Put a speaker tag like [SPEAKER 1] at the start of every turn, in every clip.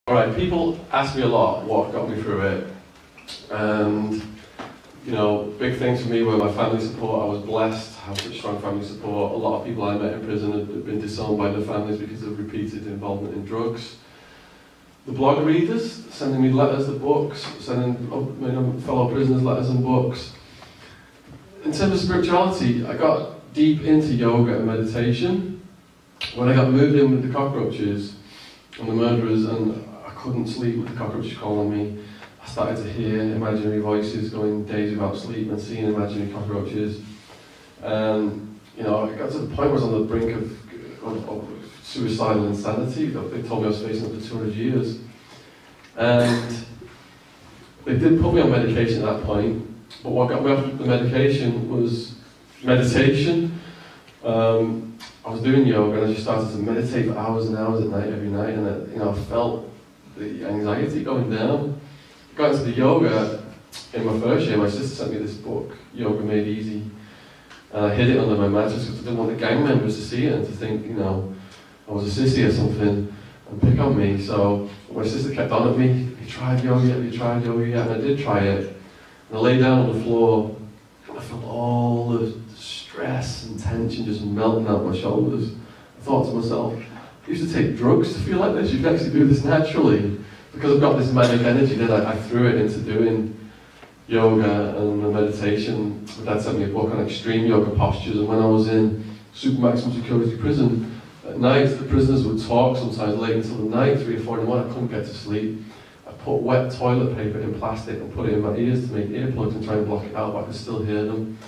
[SPEAKER 1] Alright, people ask me a lot what got me through it, and you know, big things for me were my family support. I was blessed to have such strong family support. A lot of people I met in prison had been disowned by their families because of repeated involvement in drugs. The blog readers, sending me letters, the books, sending fellow prisoners letters and books. In terms of spirituality, I got deep into yoga and meditation. When I got moved in with the cockroaches and the murderers, and I couldn't sleep with the cockroaches calling me, I started to hear imaginary voices, going days without sleep and seeing imaginary cockroaches. And you know, I got to the point where I was on the brink of suicidal insanity. They told me I was facing up to 200 years. And they did put me on medication at that point, but what got me off the medication was meditation. I was doing yoga and I just started to meditate for hours and hours at night, every night, and I felt the anxiety going down. I got into the yoga in my first year. My sister sent me this book, Yoga Made Easy, and I hid it under my mattress because I didn't want the gang members to see it and to think, you know, I was a sissy or something and pick on me. So my sister kept on at me, "Have you tried yoga yet? Have you tried yoga yet?" And I did try it. And I lay down on the floor and I felt all the stress and tension just melting out my shoulders. I thought to myself, I used to take drugs to feel like this. You can actually do this naturally. Because I've got this manic energy, then I threw it into doing yoga and meditation. My dad sent me a book on extreme yoga postures, and when I was in super maximum security prison, at night the prisoners would talk sometimes late until the night, 3 or 4 in the morning. I couldn't get to sleep. I put wet toilet paper in plastic and put it in my ears to make earplugs and try and block it out, but I could still hear them.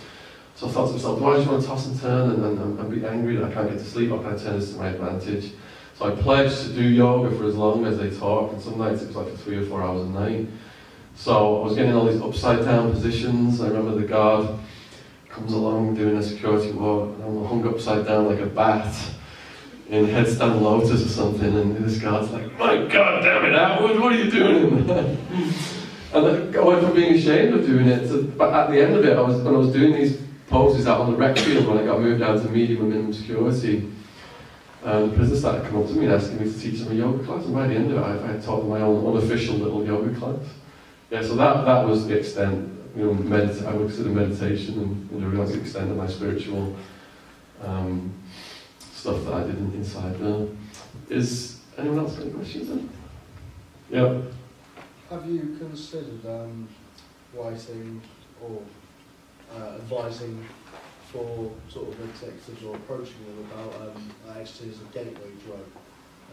[SPEAKER 1] So I thought to myself, do I just want to toss and turn and be angry that I can't get to sleep, or can I turn this to my advantage? So I pledged to do yoga for as long as they talk, and some nights it was like for 3 or 4 hours a night. So I was getting all these upside down positions. I remember the guard comes along doing a security walk, and I'm hung upside down like a bat in headstand lotus or something, and this guard's like, "My God damn it, Attwood, what are you doing?" And I went from being ashamed of doing it to, but at the end of it, when I was doing these poses out on the rec field when I got moved down to medium and minimum security, the prisoners started coming up to me and asking me to teach them a yoga class, and by the end of it, I had taught them my own unofficial little yoga class. Yeah, so that was the extent, you know, I would consider meditation and the real extent of my spiritual stuff that I did inside there. Is anyone else got any questions then? Yeah.
[SPEAKER 2] Have you considered writing or advising for sort of executives or approaching them about ecstasy as a gateway drug?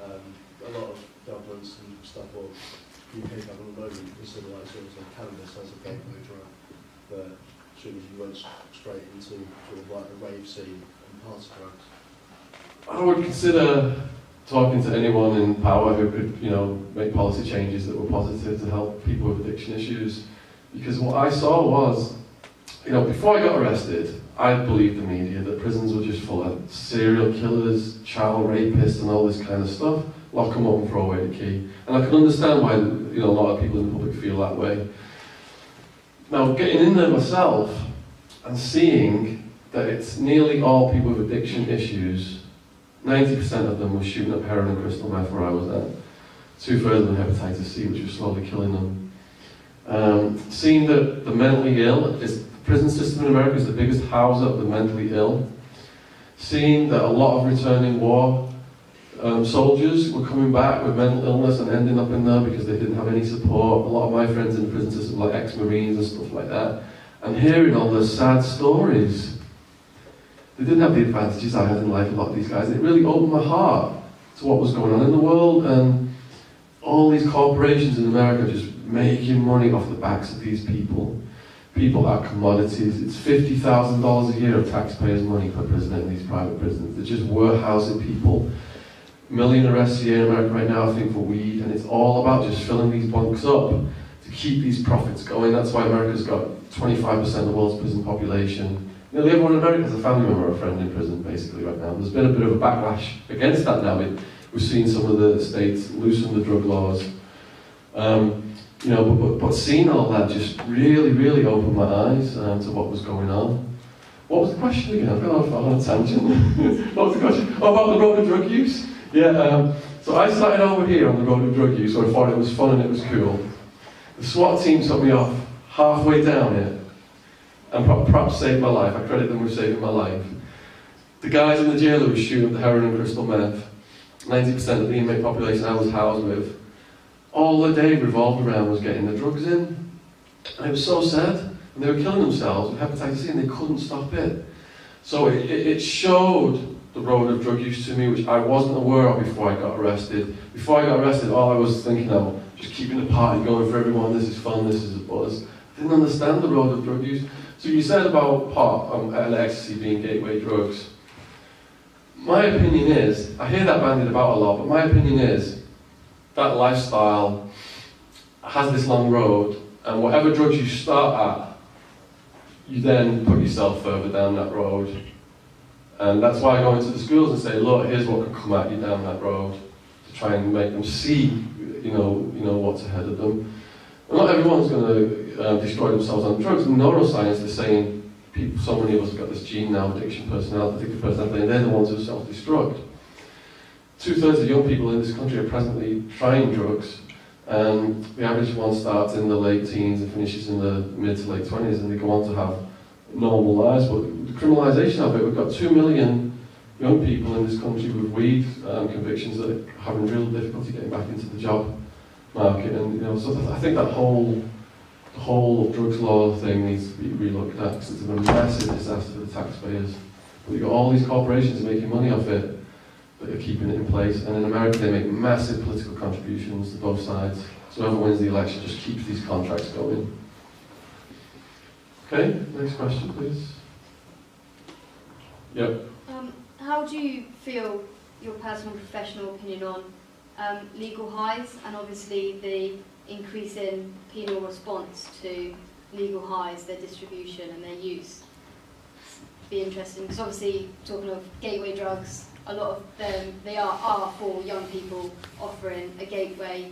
[SPEAKER 2] A lot of governments and stuff, or UK government at the moment, consider like sort of cannabis as a gateway drug, but as soon as you went straight into sort of like a rave scene and party drugs.
[SPEAKER 1] I would consider talking to anyone in power who could, you know, make policy changes that were positive to help people with addiction issues, because what I saw was, you know, before I got arrested, I believed the media that prisons were just full of serial killers, child rapists and all this kind of stuff. Lock them up and throw away the key. And I can understand why, you know, a lot of people in the public feel that way. Now, getting in there myself and seeing that it's nearly all people with addiction issues, 90% of them were shooting up heroin and crystal meth where I was at. 2/3 of them hepatitis C, which was slowly killing them. Seeing that the mentally ill, the prison system in America is the biggest houser of the mentally ill. Seeing that a lot of returning war soldiers were coming back with mental illness and ending up in there because they didn't have any support. A lot of my friends in the prison system, like ex-Marines and stuff like that, and hearing all those sad stories. They didn't have the advantages I had in life, a lot of these guys. It really opened my heart to what was going on in the world, and all these corporations in America just making money off the backs of these people. People are commodities. It's $50,000 a year of taxpayers' money per prisoner in these private prisons. They're just warehousing people. A million arrests a year in America right now, I think, for weed, and it's all about just filling these bunks up to keep these profits going. That's why America's got 25% of the world's prison population. Nearly everyone in America has a family member or a friend in prison, basically, right now. There's been a bit of a backlash against that now. We've seen some of the states loosen the drug laws. You know, but seeing all that just really, really opened my eyes to what was going on. What was the question again? I've gone off on a tangent. What was the question? Oh, about the road of drug use? Yeah, So I started over here on the road of drug use, so I thought it was fun and it was cool. The SWAT team took me off halfway down it, and perhaps saved my life. I credit them with saving my life. The guys in the jail who were shooting the heroin and crystal meth, 90% of the inmate population I was housed with, all the day revolved around was getting the drugs in. And it was so sad. And they were killing themselves with hepatitis C and they couldn't stop it. So it showed the road of drug use to me, which I wasn't aware of before I got arrested. Before I got arrested, all I was thinking of, just keeping the party going for everyone, this is fun, this is a buzz. I didn't understand the road of drug use. So you said about pot and ecstasy being gateway drugs. My opinion is, I hear that bandied about a lot, but my opinion is, that lifestyle has this long road, and whatever drugs you start at, you then put yourself further down that road. And that's why I go into the schools and say, look, here's what could come at you down that road, to try and make them see, you know what's ahead of them. And not everyone's going to destroy themselves on drugs. Neuroscience is saying, so many of us have got this gene now, addiction personality, addictive personality, and they're the ones who self-destruct. 2/3 of young people in this country are presently trying drugs, and the average one starts in the late teens and finishes in the mid to late 20s, and they go on to have normal lives. But the criminalisation of it, we've got 2 million young people in this country with weed convictions that are having real difficulty getting back into the job market, and so I think that the whole drugs law thing needs to be relooked at, because it's a massive disaster for the taxpayers. But you've got all these corporations making money off it, but are keeping it in place. And in America, they make massive political contributions to both sides. So whoever wins the election just keeps these contracts going. Okay, next question, please. Yep.
[SPEAKER 3] How do you feel, your personal professional opinion on legal highs, and obviously the increase in penal response to legal highs, their distribution and their use? Be interesting, because obviously, talking of gateway drugs, a lot of them, they are for young people, offering a gateway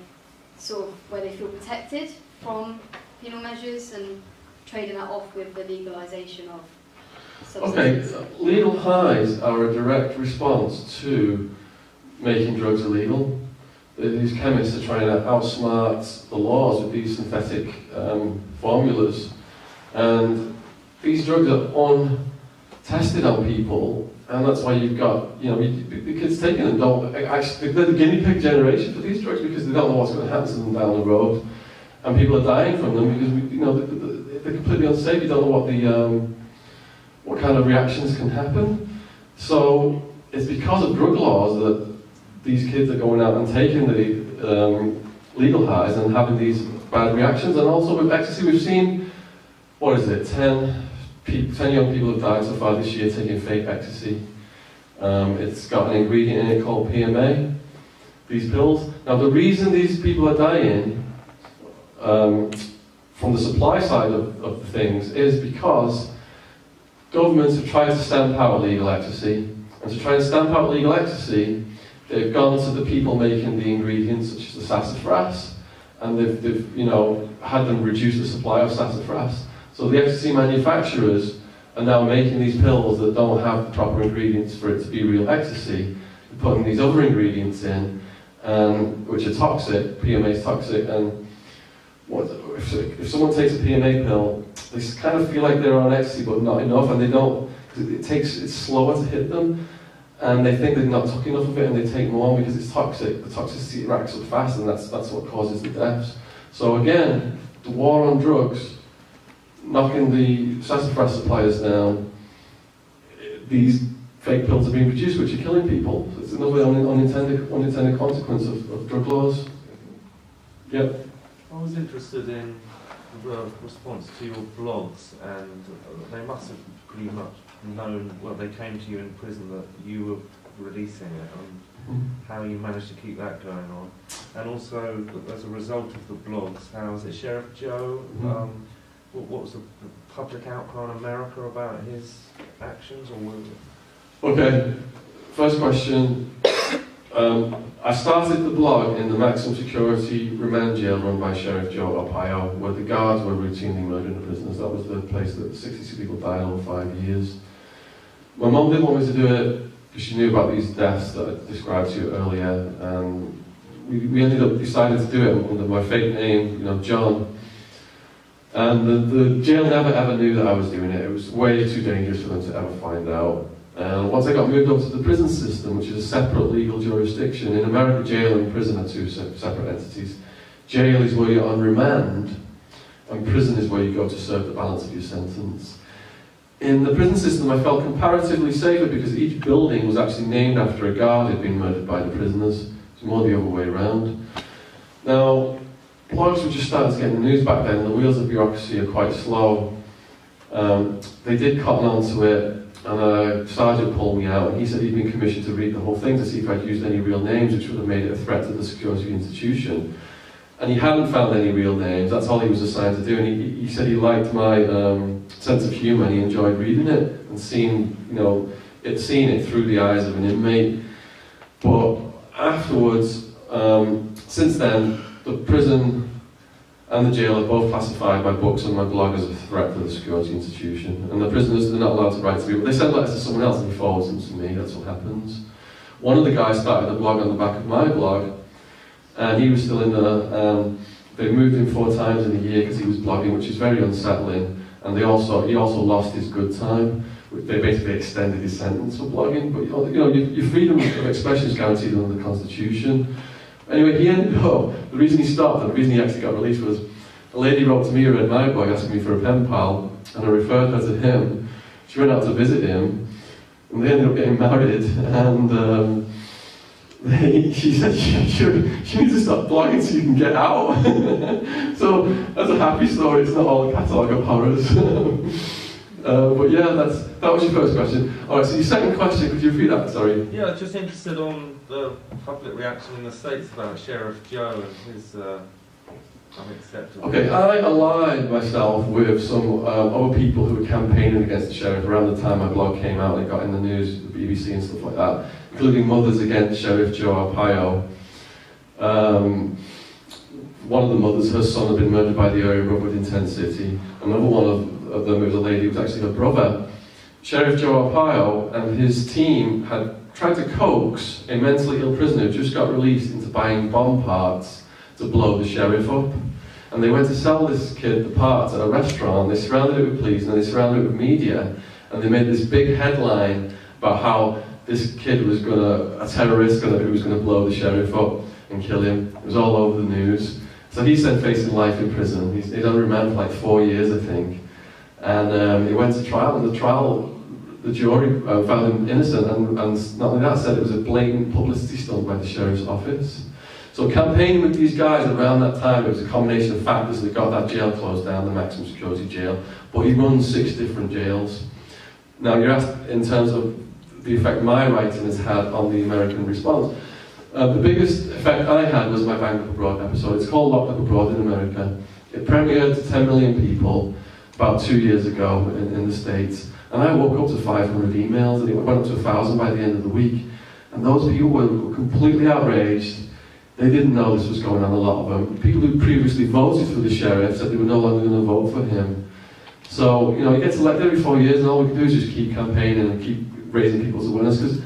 [SPEAKER 3] sort of where they feel protected from penal measures, and trading that off with the legalisation of substances.
[SPEAKER 1] Okay, legal highs are a direct response to making drugs illegal. These chemists are trying to outsmart the laws with these synthetic formulas, and these drugs are untested on people, and that's why you've got, the kids taking them don't actually, they're the guinea pig generation for these drugs, because they don't know what's going to happen to them down the road, and people are dying from them because they're completely unsafe. You don't know what kind of reactions can happen. So it's because of drug laws that these kids are going out and taking the legal highs and having these bad reactions. And also with ecstasy, we've seen, 10 young people have died so far this year taking fake ecstasy. It's got an ingredient in it called PMA, these pills. Now the reason these people are dying from the supply side of things is because governments have tried to stamp out illegal ecstasy. And to try and stamp out legal ecstasy, they've gone to the people making the ingredients, such as the sassafras, and they've had them reduce the supply of sassafras. So the ecstasy manufacturers are now making these pills that don't have the proper ingredients for it to be real ecstasy. They're putting these other ingredients in, which are toxic. PMA is toxic, and if someone takes a PMA pill, they kind of feel like they're on ecstasy, but not enough, and they don't. It's slower to hit them, and they think they've not took enough of it, and they take more because it's toxic. The toxicity racks up fast, and that's what causes the deaths. So again, the war on drugs, knocking the sassafras suppliers down, these fake pills are being produced, which are killing people. So it's another unintended consequence of drug laws. Yep.
[SPEAKER 4] I was interested in the response to your blogs, and they must have pretty much known, well, they came to you in prison that you were releasing it, and how you managed to keep that going on. And also, as a result of the blogs, how was it, Sheriff Joe, what was the public outcry in America about his actions, or was it?
[SPEAKER 1] Okay, first question. I started the blog in the maximum security remand jail run by Sheriff Joe Arpaio, where the guards were routinely murdering the prisoners. That was the place that 62 people died over 5 years. My mum didn't want me to do it. because she knew about these deaths that I described to you earlier, and we ended up deciding to do it under my fake name, John. And the jail never ever knew that I was doing it. It was way too dangerous for them to ever find out. And once I got moved up to the prison system, which is a separate legal jurisdiction, in America, jail and prison are two separate entities. Jail is where you're on remand, and prison is where you go to serve the balance of your sentence. In the prison system, I felt comparatively safer because each building was actually named after a guard who had been murdered by the prisoners. It's more the other way around. Now, blogs were just starting to get in the news back then. The wheels of bureaucracy are quite slow. They did cotton onto it, and a sergeant pulled me out, and he said he'd been commissioned to read the whole thing to see if I'd used any real names, which would have made it a threat to the security of the institution. And he hadn't found any real names. That's all he was assigned to do. And he said he liked my sense of humour, and he enjoyed reading it and seeing it through the eyes of an inmate. But afterwards, since then, the prison and the jail are both classified by books on my blog as a threat to the security institution. And the prisoners, they're not allowed to write to me, but they send letters to someone else and he forwards them to me. That's what happens. One of the guys started a blog on the back of my blog, and he was still in there. They moved him 4 times in a year because he was blogging, which is very unsettling. And he also lost his good time. They basically extended his sentence for blogging. But your freedom of expression is guaranteed under the Constitution. Anyway, he ended up, the reason he stopped and the reason he actually got released was a lady wrote to me who read my blog asking me for a pen pal, and I referred her to him. She went out to visit him, and they ended up getting married, and she said she needs to stop blogging so you can get out. So that's a happy story, it's not all a catalogue of horrors. But yeah, that was your first question. Alright, so your second question, could you repeat that? Sorry.
[SPEAKER 4] Yeah, just interested on the public reaction in the States about Sheriff Joe and his unacceptable.
[SPEAKER 1] Okay, I aligned myself with some other people who were campaigning against the sheriff around the time my blog came out and it got in the news, the BBC and stuff like that, including Mothers Against Sheriff Joe Arpaio. One of the mothers, her son had been murdered by the area brotherhood in Tent City. Another one of them, it was a lady who was actually her brother. Sheriff Joe Arpaio and his team had tried to coax a mentally ill prisoner who just got released into buying bomb parts to blow the sheriff up. And they went to sell this kid the parts at a restaurant. They surrounded it with police and they surrounded it with media. And they made this big headline about how this kid was a terrorist who was going to blow the sheriff up and kill him. It was all over the news. So he's then facing life in prison. He's on remand for like 4 years, I think. And he went to trial, and the jury found him innocent, and not only that, said it was a blatant publicity stunt by the sheriff's office. So campaigning with these guys around that time, it was a combination of factors that got that jail closed down, the maximum security jail, but he runs 6 different jails. Now you're asked in terms of the effect my writing has had on the American response. The biggest effect I had was my Banged Up Abroad episode. It's called Locked Up Abroad in America. It premiered to 10 million people about 2 years ago in the States. And I woke up to 500 emails, and it went up to 1,000 by the end of the week. And those people were completely outraged. They didn't know this was going on, a lot of them. People who previously voted for the sheriff said they were no longer going to vote for him. So, he gets elected every 4 years, and all we can do is just keep campaigning and keep raising people's awareness, because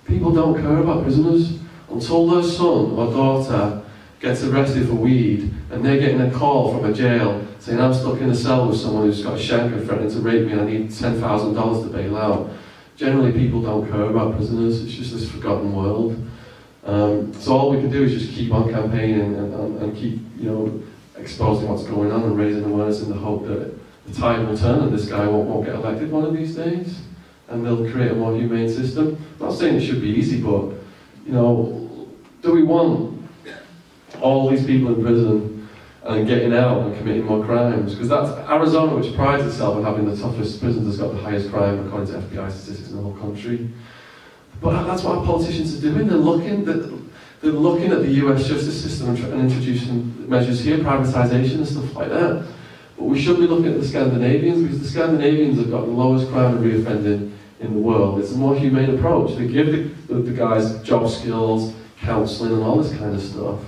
[SPEAKER 1] people don't care about prisoners. Until their son or daughter gets arrested for weed, and they're getting a call from a jail saying, I'm stuck in a cell with someone who's got a shank and threatening to rape me and I need $10,000 to bail out. Generally, people don't care about prisoners. It's just this forgotten world. So all we can do is just keep on campaigning and keep, exposing what's going on and raising awareness in the hope that the tide will turn and this guy won't get elected one of these days, and they'll create a more humane system. I'm not saying it should be easy, but do we want all these people in prison and getting out and committing more crimes? Because that's Arizona, which prides itself on having the toughest prisons, has got the highest crime according to FBI statistics in the whole country. But that's what our politicians are doing. They're looking at the US justice system and introducing measures here, privatisation and stuff like that. But we should be looking at the Scandinavians, because the Scandinavians have got the lowest crime and reoffending in the world. It's a more humane approach. They give the guys job skills, counselling and all this kind of stuff.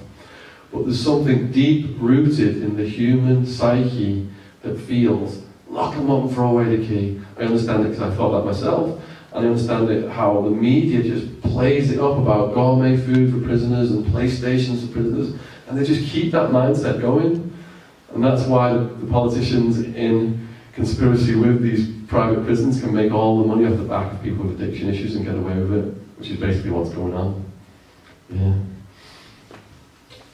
[SPEAKER 1] But there's something deep-rooted in the human psyche that feels, lock them up and throw away the key. I understand it because I thought that myself. And I understand how the media just plays it up about gourmet food for prisoners and PlayStations for prisoners, and they just keep that mindset going. And that's why the politicians in conspiracy with these private prisons can make all the money off the back of people with addiction issues and get away with it, which is basically what's going on. Yeah.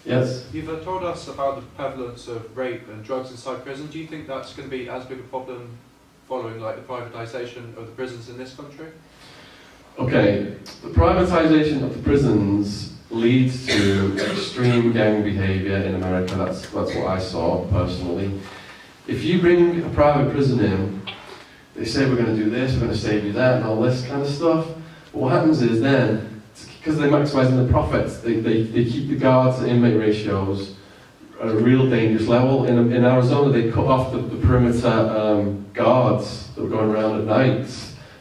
[SPEAKER 1] Yes?
[SPEAKER 5] You've told us about the prevalence of rape and drugs inside prison. Do you think that's going to be as big a problem following like the privatisation of the prisons in this country?
[SPEAKER 1] Okay, the privatisation of the prisons leads to extreme gang behaviour in America. That's what I saw personally. If you bring a private prison in, they say we're going to do this, we're going to save you that, and all this kind of stuff. But what happens is then, because they're maximising the profits, they keep the guards to inmate ratios at a real dangerous level. In Arizona, they cut off the perimeter guards that were going around at night,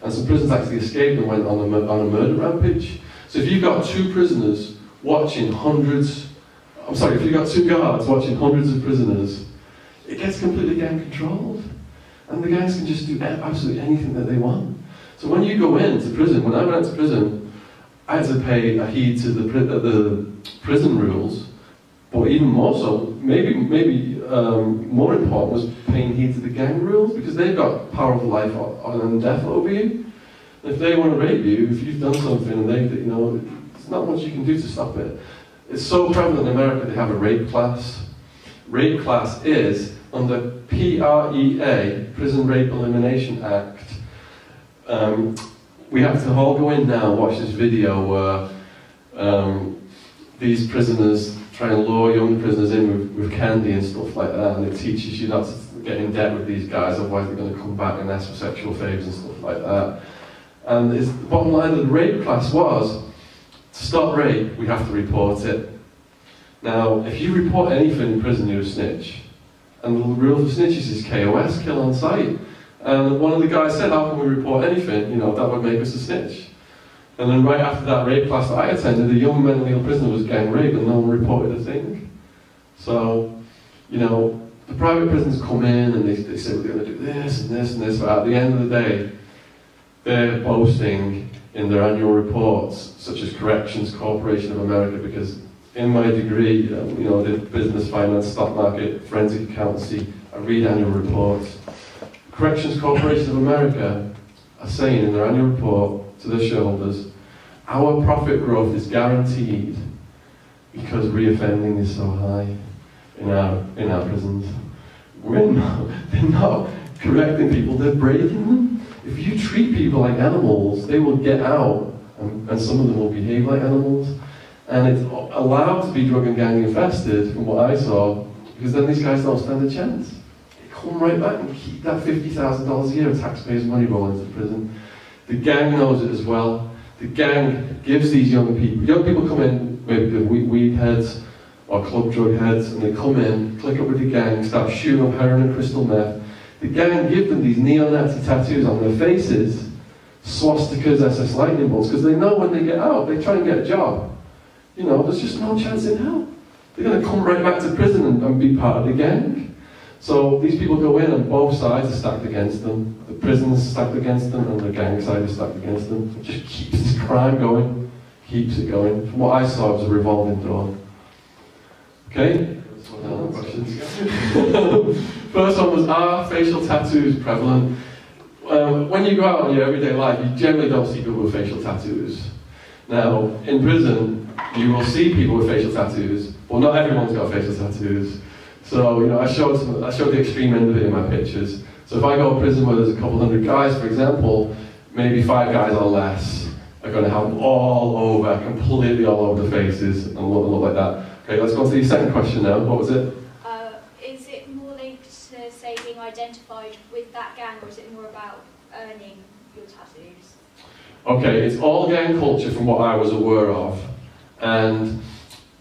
[SPEAKER 1] and some prisons actually escaped and went on a murder rampage. So if you've got two prisoners watching hundreds, if you've got two guards watching hundreds of prisoners, it gets completely gang controlled, and the gangs can just do absolutely anything that they want. So when you go into prison, when I went into prison, I had to pay a heed to the prison rules, but even more so, maybe more important was paying heed to the gang rules, because they've got power of life and death over you. If they want to rape you, if you've done something, and there's not much you can do to stop it. It's so prevalent in America, they have a rape class. Rape class is under PREA, Prison Rape Elimination Act. We have to all go in now and watch this video where these prisoners try and lure young prisoners in with candy and stuff like that, and it teaches you not to get in debt with these guys, otherwise they're going to come back and ask for sexual favours and stuff like that. And the bottom line of the rape class was, to stop rape, we have to report it. Now, if you report anything in prison, you're a snitch. And the rule for snitches is KOS, kill on sight. And one of the guys said, how can we report anything? That would make us a snitch. And then right after that rape class that I attended, a young mentally ill prisoner was gang raped and no one reported a thing. So, the private prisons come in and they say we're going to do this and this and this, but at the end of the day, they're boasting in their annual reports, such as Corrections Corporation of America, because in my degree, I did business, finance, stock market, forensic accountancy, I read annual reports. Corrections Corporation of America are saying in their annual report to their shareholders, our profit growth is guaranteed because reoffending is so high in our prisons. They're not correcting people, they're breaking them. If you treat people like animals, they will get out, and some of them will behave like animals. And it's allowed to be drug and gang infested, from what I saw, because then these guys don't stand a chance. They come right back and keep that $50,000 a year of taxpayers' money rolling into the prison. The gang knows it as well. The gang gives these young people come in, maybe the weed heads or club drug heads, and they come in, click up with the gang, start shooting up heroin and crystal meth. The gang give them these neo-Nazi tattoos on their faces, swastikas, SS lightning bolts, because they know when they get out, they try and get a job. There's just no chance in hell. They're going to come right back to prison and be part of the gang. So these people go in and both sides are stacked against them. The prison's stacked against them and the gang side is stacked against them. It just keeps this crime going, keeps it going. From what I saw, it was a revolving door. Okay? Questions? First one was, are facial tattoos prevalent? When you go out in your everyday life, you generally don't see people with facial tattoos. Now, in prison, you will see people with facial tattoos. Well, not everyone's got facial tattoos. So, I showed the extreme end of it in my pictures. So if I go to prison where there's a couple hundred guys, for example, maybe 5 guys or less are going to have them all over, completely all over the faces, and look like that. Okay, let's go on to the second question now. What was it?
[SPEAKER 6] Is it more linked to, say, being identified with that gang, or is it more about earning your tattoos?
[SPEAKER 1] Okay, it's all gang culture from what I was aware of. And,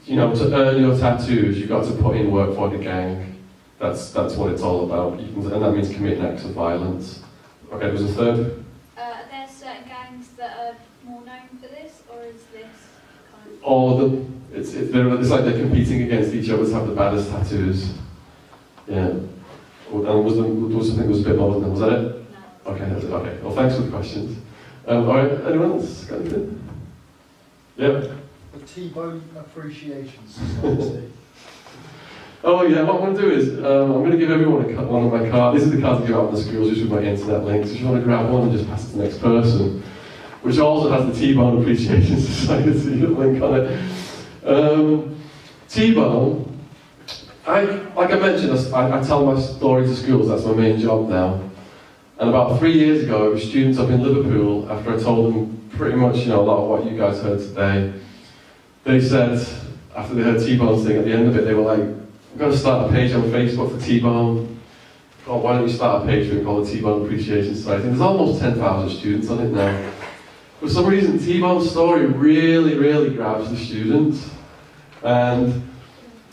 [SPEAKER 1] to earn your tattoos, you've got to put in work for the gang. That's what it's all about. And that means committing acts of violence. Okay, there's a third?
[SPEAKER 6] Are there certain gangs that are more known for this, or is this kind of...
[SPEAKER 1] All of them. It's like they're competing against each other to have the baddest tattoos. Yeah. And was something that was a bit more than that? Was that it?
[SPEAKER 6] No.
[SPEAKER 1] Okay, that's it. Okay. Well, thanks for the questions. Alright, anyone else got anything? Yeah.
[SPEAKER 2] The T-Bone Appreciation Society.
[SPEAKER 1] Oh yeah, what I'm going to do is, I'm going to give everyone one of my cards. These are the cards I give out in the schools just with my internet links. If you want to grab one and just pass it to the next person, which also has the T-Bone Appreciation Society link on it. T-Bone, like I mentioned, I tell my story to schools, that's my main job now. And about 3 years ago, it was students up in Liverpool, after I told them pretty much, a lot of what you guys heard today. They said, after they heard T-Bone's thing, at the end of it, they were like, I'm going to start a page on Facebook for T-Bone. Oh, why don't you start a page for it called the T-Bone Appreciation Society? There's almost 10,000 students on it now. For some reason, T-Bone's story really, really grabs the students. And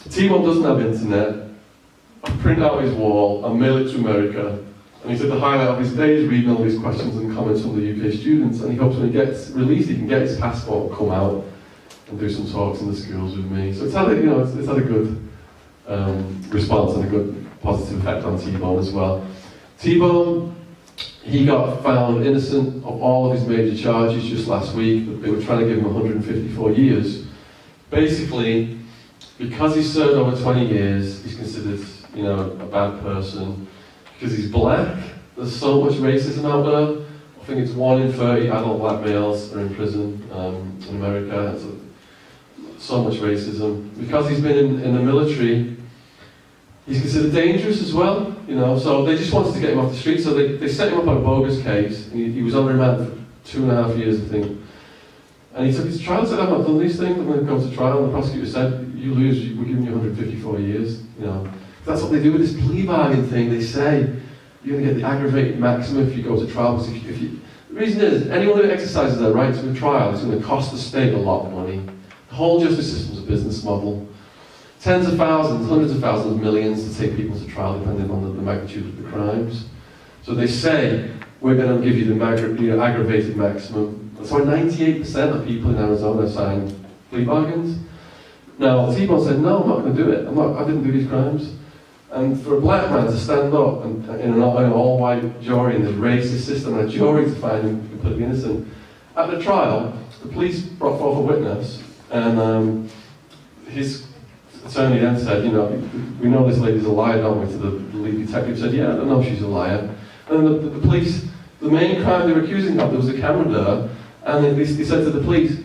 [SPEAKER 1] T-Bone doesn't have internet. I print out his wall, I mail it to America. And he said the highlight of his day is reading all these questions and comments from the UK students. And he hopes when he gets released, he can get his passport and come out and do some talks in the schools with me. So it's had a, it's had a good response and a good positive effect on T-Bone as well. T-Bone, he got found innocent of all of his major charges just last week. They were trying to give him 154 years. Basically, because he's served over 20 years, he's considered, a bad person. Because he's black, there's so much racism out there. I think it's 1 in 30 adult black males are in prison in America. So much racism. Because he's been in the military, he's considered dangerous as well, so they just wanted to get him off the street, so they set him up on a bogus case, and he was on remand for 2.5 years, I think. And he took his trial and said, I've not done these things, I'm going to go to trial, and the prosecutor said, you lose, we're giving you 154 years, That's what they do with this plea bargain thing. They say, you're going to get the aggravated maximum if you go to trial, because the reason is, anyone who exercises their right to a trial is going to cost the state a lot of money. The whole justice system's a business model. Tens of thousands, hundreds of thousands, millions to take people to trial depending on the magnitude of the crimes. So they say, we're going to give you the aggravated maximum. That's why 98% of people in Arizona signed plea bargains. Now, T-Bone said, no, I'm not going to do it. I didn't do these crimes. And for a black man to stand up and in an all-white jury in this racist system, and a jury to find him completely innocent. At the trial, the police brought forth a witness, and his attorney then said, we know this lady's a liar, don't we? To the lead detective said, yeah, I don't know if she's a liar. And the police, the main crime they were accusing of, there was a camera there, and they said to the police,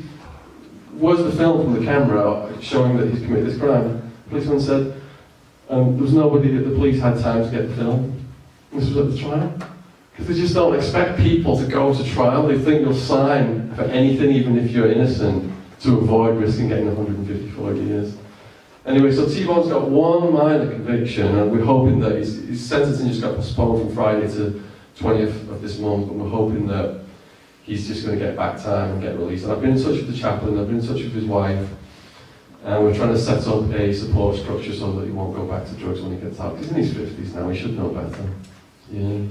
[SPEAKER 1] where's the film from the camera showing that he's committed this crime? The policeman said, there was nobody that the police had time to get the film. This was at the trial. Because they just don't expect people to go to trial. They think you'll sign for anything, even if you're innocent, to avoid risking getting 154 years. Anyway, so T-Bone's got one minor conviction, and we're hoping that his sentencing just got postponed from Friday to 20th of this month, but we're hoping that he's just going to get back time and get released. And I've been in touch with the chaplain, I've been in touch with his wife, and we're trying to set up a support structure so that he won't go back to drugs when he gets out. He's in his 50s now, he should know better. Yeah.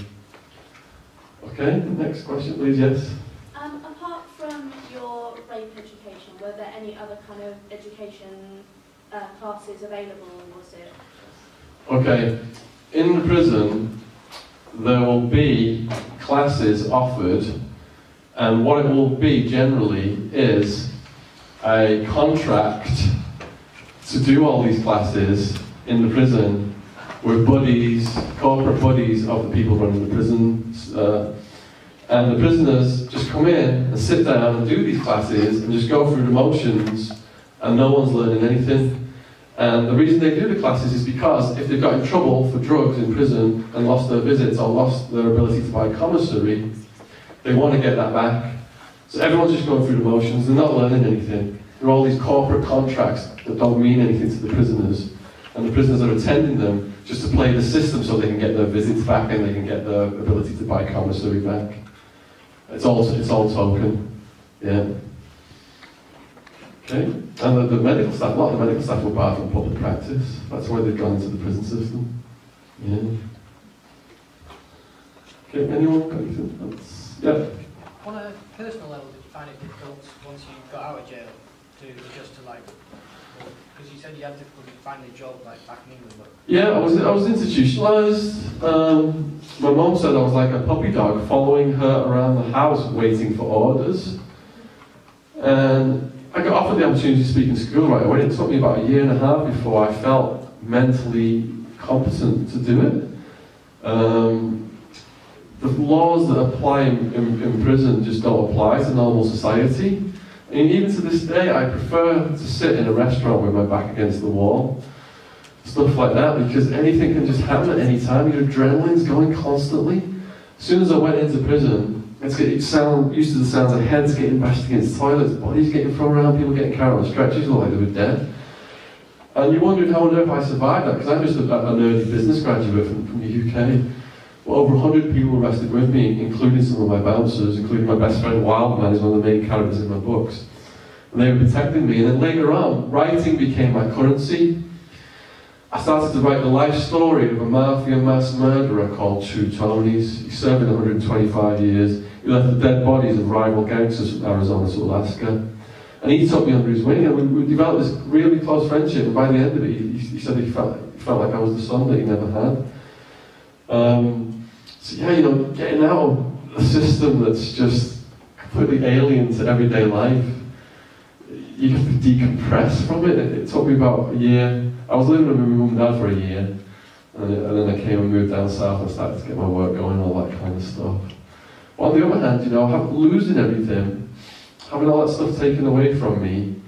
[SPEAKER 1] Okay, next question please, yes?
[SPEAKER 6] Apart from your rape education, were there any other kind of education classes available, or was it?
[SPEAKER 1] Okay, in the prison there will be classes offered, and what it will be generally is a contract to do all these classes in the prison with buddies, corporate buddies of the people running the prisons, and the prisoners just come in and sit down and do these classes and just go through the motions, and no one's learning anything. And the reason they do the classes is because if they've got in trouble for drugs in prison and lost their visits or lost their ability to buy commissary, they want to get that back. So everyone's just going through the motions, they're not learning anything. There are all these corporate contracts that don't mean anything to the prisoners, and the prisoners are attending them just to play the system so they can get their visits back and they can get their ability to buy commissary back. It's all token, yeah. Okay, and the medical staff, a lot of the medical staff were barred from public practice. That's why they've gone into the prison system. Yeah. Okay, anyone got anything else? Yeah.
[SPEAKER 7] On a personal level, did you find it difficult once you got out of jail to adjust to Because you said you had difficulty finding a job like back in England. But
[SPEAKER 1] Yeah, I was institutionalised. My mum said I was like a puppy dog following her around the house waiting for orders. And I got offered the opportunity to speak in school right away. It took me about 1.5 years before I felt mentally competent to do it. The laws that apply in prison just don't apply to normal society. And even to this day, I prefer to sit in a restaurant with my back against the wall. Stuff like that, because anything can just happen at any time. Your adrenaline's going constantly. As soon as I went into prison, used to the sounds of heads getting bashed against toilets, bodies getting thrown around, people getting carried on stretchers, looked like they were dead. And you're wondering how on earth I survived that, because I'm just a nerdy business graduate from the UK. Well, over 100 people were arrested with me, including some of my bouncers, including my best friend Wildman, who's one of the main characters in my books. And they were protecting me, and then later on, writing became my currency. I started to write the life story of a mafia mass murderer called True Tony's. He served 125 years. He left the dead bodies of rival gangsters from Arizona to Alaska. And he took me under his wing, and we developed this really close friendship. And by the end of it, he said he felt like I was the son that he never had. So yeah, you know, getting out of a system that's just completely alien to everyday life, you have to decompress from it. It took me about 1 year. I was living with my mum and dad for 1 year, and then I came and moved down south and started to get my work going, all that kind of stuff. But on the other hand, you know, losing everything, having all that stuff taken away from me,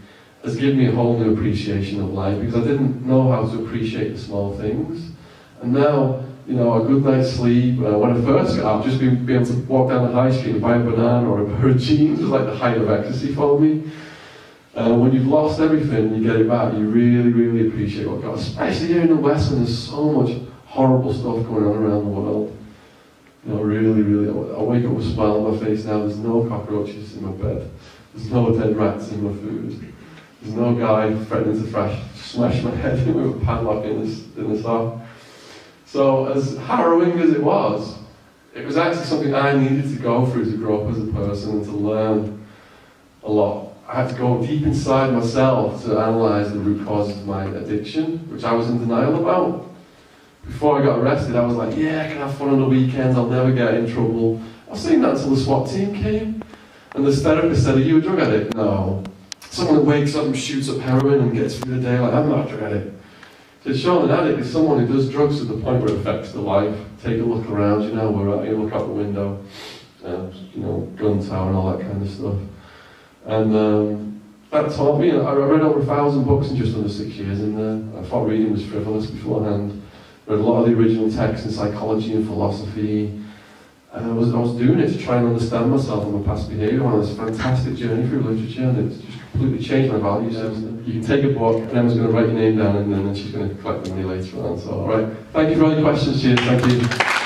[SPEAKER 1] has given me a whole new appreciation of life, because I didn't know how to appreciate the small things. And now, you know, a good night's sleep, when I first got out, just being able to walk down the high street and buy a banana or a pair of jeans was like the height of ecstasy for me. When you've lost everything and you get it back, you really, really appreciate what God, especially here in the West when there's so much horrible stuff going on around the world. You know, really, really, I wake up with a smile on my face now. There's no cockroaches in my bed. There's no dead rats in my food. There's no guy threatening to smash my head in with a padlock in the sock. So as harrowing as it was actually something I needed to go through to grow up as a person and to learn a lot. I had to go deep inside myself to analyse the root causes of my addiction, which I was in denial about. Before I got arrested, I was like, yeah, I can have fun on the weekends, I'll never get in trouble. I was saying that until the SWAT team came. And the therapist said, are you a drug addict? No. Someone who wakes up and shoots up heroin and gets through the day like, I'm not a drug addict. So Shaun, an addict is someone who does drugs to the point where it affects their life. Take a look around, you know, where you look out the window, you know, gun tower and all that kind of stuff. And that taught me, I read over 1,000 books in just under 6 years, and I thought reading was frivolous beforehand. Read a lot of the original texts in psychology and philosophy. And I was doing it to try and understand myself and my past behaviour on this fantastic journey through literature, and it's just completely changed my values. You can take a book, and Emma's going to write your name down, and then she's going to collect the money later on. So, alright. Thank you for all your questions, cheers, thank you.